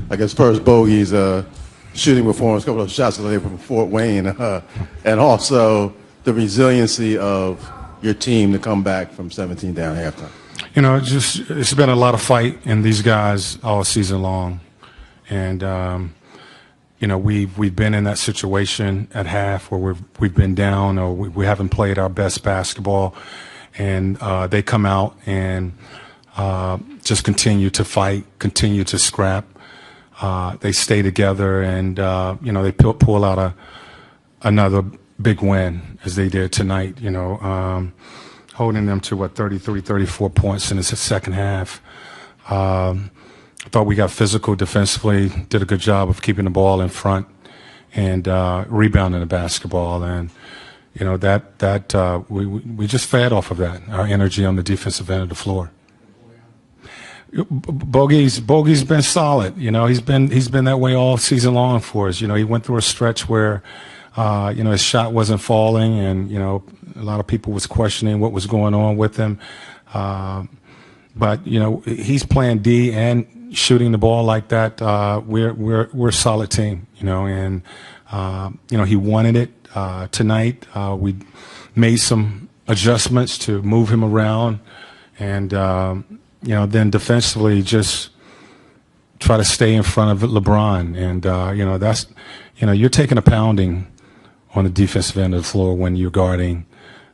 I guess, first Bogey's shooting performance, a couple of shots today from Fort Wayne, and also the resiliency of your team to come back from 17 down at halftime. You know, it's been a lot of fight in these guys all season long, and you know, we've been in that situation at half where we've been down or we haven't played our best basketball, and they come out and just continue to fight, continue to scrap. They stay together, and you know, they pull out another big win as they did tonight. You know, holding them to 33, 34 points in the second half. I thought we got physical defensively, did a good job of keeping the ball in front and rebounding the basketball, and you know that we just fed off of that, our energy on the defensive end of the floor. Bogey's been solid. You know, he's been that way all season long for us. You know, he went through a stretch where you know, his shot wasn't falling, and you know, a lot of people was questioning what was going on with him. But you know, he's playing D and shooting the ball like that. We're a solid team. You know, and you know, he wanted it tonight. We made some adjustments to move him around, and you know, then defensively just try to stay in front of LeBron. And you know, that's, you know, you're taking a pounding on the defensive end of the floor when you're guarding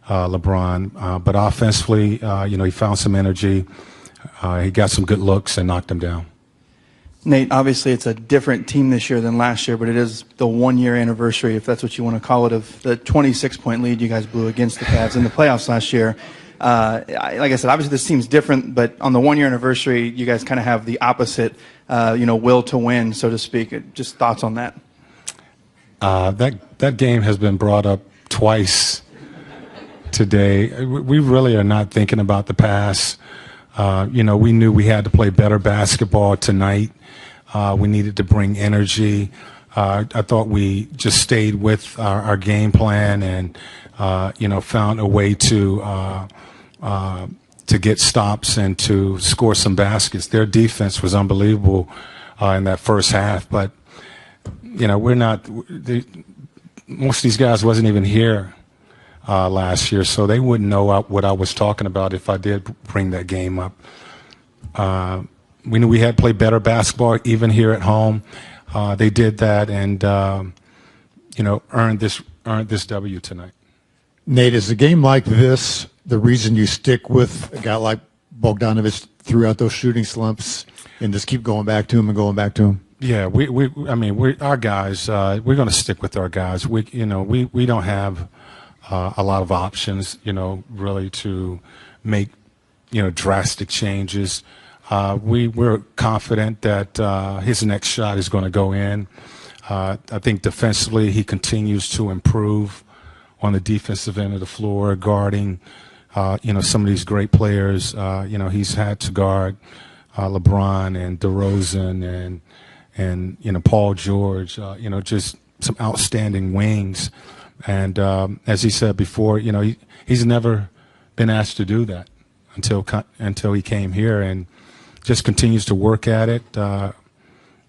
LeBron. But offensively, you know, he found some energy. He got some good looks and knocked him down. Nate, obviously it's a different team this year than last year, but it is the one-year anniversary, if that's what you want to call it, of the 26-point lead you guys blew against the Cavs in the playoffs last year. Like I said, obviously this team's different, but on the one-year anniversary, you guys kind of have the opposite, you know, will to win, so to speak. Just thoughts on that? That game has been brought up twice today. We really are not thinking about the past. You know, we knew we had to play better basketball tonight. We needed to bring energy. I thought we just stayed with our game plan and, you know, found a way to get stops and to score some baskets. Their defense was unbelievable in that first half, but you know, most of these guys wasn't even here last year, so they wouldn't know what I was talking about if I did bring that game up. We knew we had to play better basketball even here at home. They did that, and you know, earned this W tonight. Nate, is a game like this the reason you stick with a guy like Bogdanovic throughout those shooting slumps and just keep going back to him and going back to him? Yeah, I mean, our guys, we're going to stick with our guys. We don't have a lot of options, you know, really to make, you know, drastic changes. We're confident that his next shot is going to go in. I think defensively he continues to improve on the defensive end of the floor, guarding, you know, some of these great players. You know, he's had to guard LeBron and DeRozan and you know, Paul George, you know, just some outstanding wings. And as he said before, you know, he's never been asked to do that until he came here, and just continues to work at it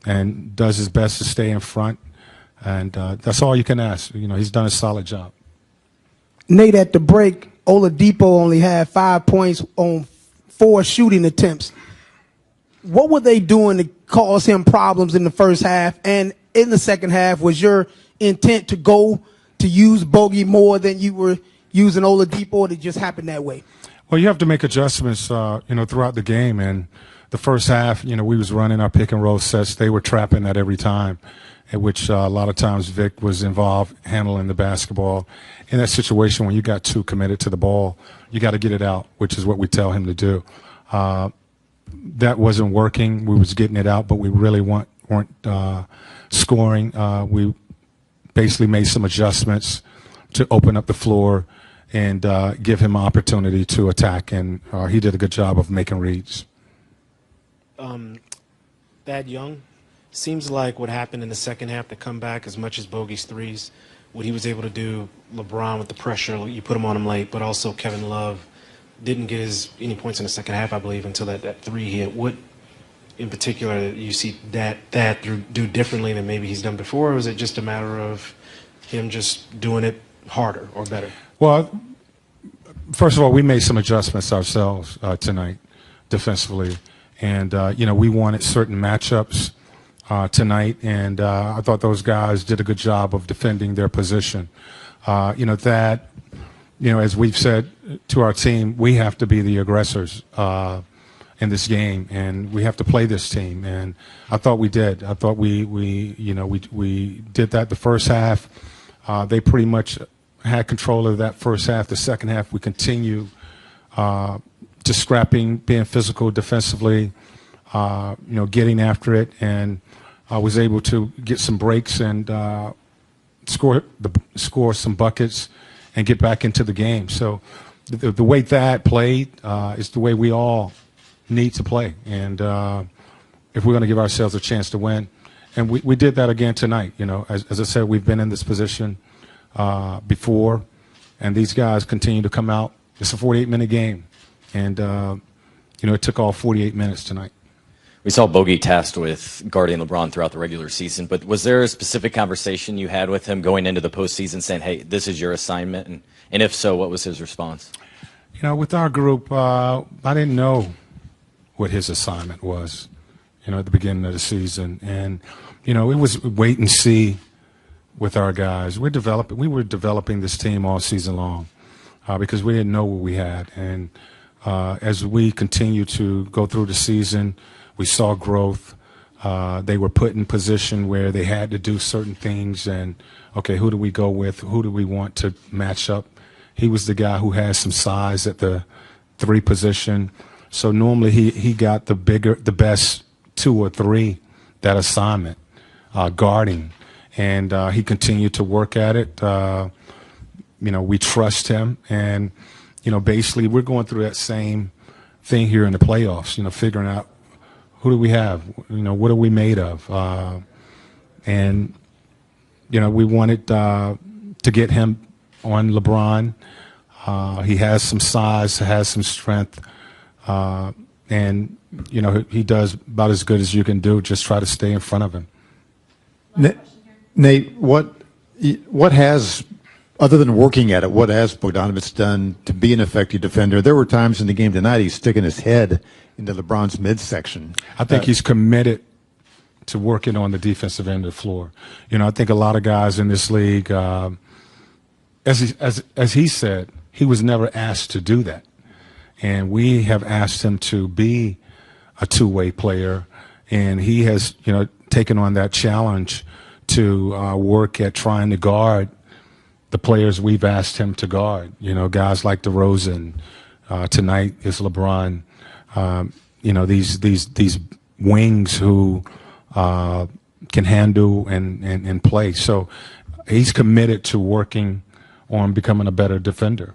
and does his best to stay in front. And that's all you can ask. You know, he's done a solid job. Nate, at the break, Oladipo only had 5 points on 4 shooting attempts. What were they doing to cause him problems in the first half? And in the second half, was your intent to go to use Bogey more than you were using Oladipo, or did it just happen that way? Well, you have to make adjustments, you know, throughout the game. And the first half, you know, we was running our pick and roll sets. They were trapping that every time, in which a lot of times Vic was involved handling the basketball. In that situation, when you got too committed to the ball, you got to get it out, which is what we tell him to do. That wasn't working. We was getting it out, but we really weren't scoring. We basically made some adjustments to open up the floor and give him opportunity to attack, and he did a good job of making reads. Thad Young, seems like what happened in the second half to come back as much as Bogey's threes, what he was able to do, LeBron with the pressure, you put him on him late, but also Kevin Love didn't get any points in the second half, I believe, until that three hit. in particular that you see that do differently than maybe he's done before, or is it just a matter of him just doing it harder or better? Well, first of all, we made some adjustments ourselves tonight defensively. And, we wanted certain matchups tonight, and I thought those guys did a good job of defending their position. As we've said to our team, we have to be the aggressors in this game, and we have to play this team. And I thought we did. I thought we did that the first half. They pretty much had control of that first half. The second half, we continue just scrapping, being physical defensively, getting after it, and I was able to get some breaks and score some buckets and get back into the game. So the way that played is the way we all need to play, and if we're going to give ourselves a chance to win, and we did that again tonight. As I said, we've been in this position before, and these guys continue to come out. It's a 48-minute game. And, it took all 48 minutes tonight. We saw Bogey tasked with guarding LeBron throughout the regular season, but was there a specific conversation you had with him going into the postseason saying, hey, this is your assignment? And if so, what was his response? With our group, I didn't know what his assignment was, at the beginning of the season. And, it was wait and see with our guys. We were developing this team all season long because we didn't know what we had. And as we continue to go through the season, we saw growth. They were put in position where they had to do certain things. And, okay, who do we go with? Who do we want to match up? He was the guy who has some size at the 3 position. So normally he got the best 2 or 3, that assignment, guarding. And he continued to work at it. We trust him. And, basically we're going through that same thing here in the playoffs, figuring out who do we have, what are we made of? And, we wanted to get him on LeBron. He has some size, has some strength. And, he does about as good as you can do. Just try to stay in front of him. Nate, what has, other than working at it, what has Bogdanovich done to be an effective defender? There were times in the game tonight he's sticking his head into LeBron's midsection. I think he's committed to working on the defensive end of the floor. I think a lot of guys in this league, as he said, he was never asked to do that. And we have asked him to be a two-way player, and he has, taken on that challenge to work at trying to guard the players we've asked him to guard. Guys like DeRozan. Tonight is LeBron. These wings who can handle and play. So he's committed to working on becoming a better defender.